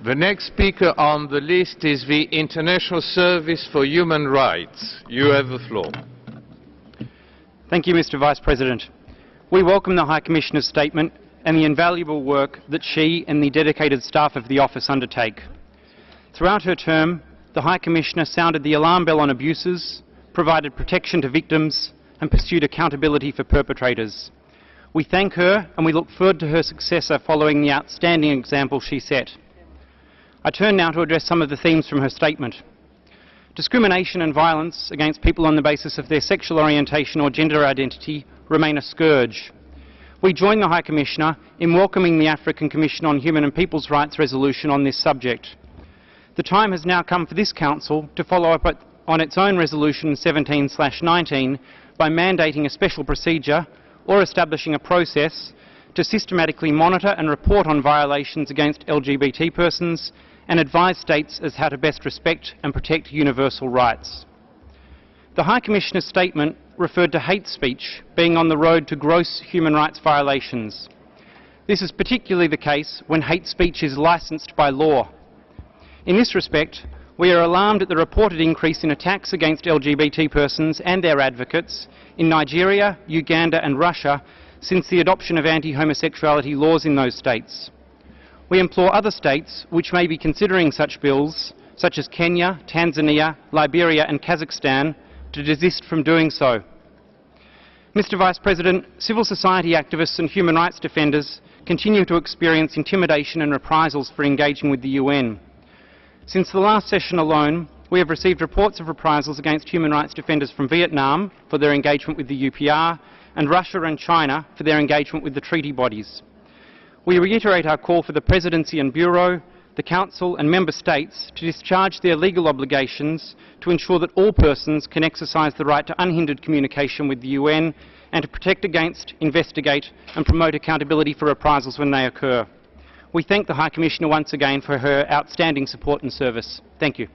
The next speaker on the list is the International Service for Human Rights. You have the floor. Thank you, Mr. Vice President. We welcome the High Commissioner's statement and the invaluable work that she and the dedicated staff of the office undertake. Throughout her term, the High Commissioner sounded the alarm bell on abuses, provided protection to victims, and pursued accountability for perpetrators. We thank her and we look forward to her successor following the outstanding example she set. I turn now to address some of the themes from her statement. Discrimination and violence against people on the basis of their sexual orientation or gender identity remain a scourge. We join the High Commissioner in welcoming the African Commission on Human and People's Rights resolution on this subject. The time has now come for this Council to follow up on its own resolution 17/19 by mandating a special procedure or establishing a process to systematically monitor and report on violations against LGBT persons and advise states as how to best respect and protect universal rights. The High Commissioner's statement referred to hate speech being on the road to gross human rights violations. This is particularly the case when hate speech is licensed by law. In this respect, we are alarmed at the reported increase in attacks against LGBT persons and their advocates in Nigeria, Uganda and Russia since the adoption of anti-homosexuality laws in those states. We implore other states which may be considering such bills, such as Kenya, Tanzania, Liberia and Kazakhstan, to desist from doing so. Mr. Vice President, civil society activists and human rights defenders continue to experience intimidation and reprisals for engaging with the UN. Since the last session alone, we have received reports of reprisals against human rights defenders from Vietnam for their engagement with the UPR and Russia and China for their engagement with the treaty bodies. We reiterate our call for the Presidency and Bureau, the Council and Member States to discharge their legal obligations to ensure that all persons can exercise the right to unhindered communication with the UN and to protect against, investigate and promote accountability for reprisals when they occur. We thank the High Commissioner once again for her outstanding support and service. Thank you.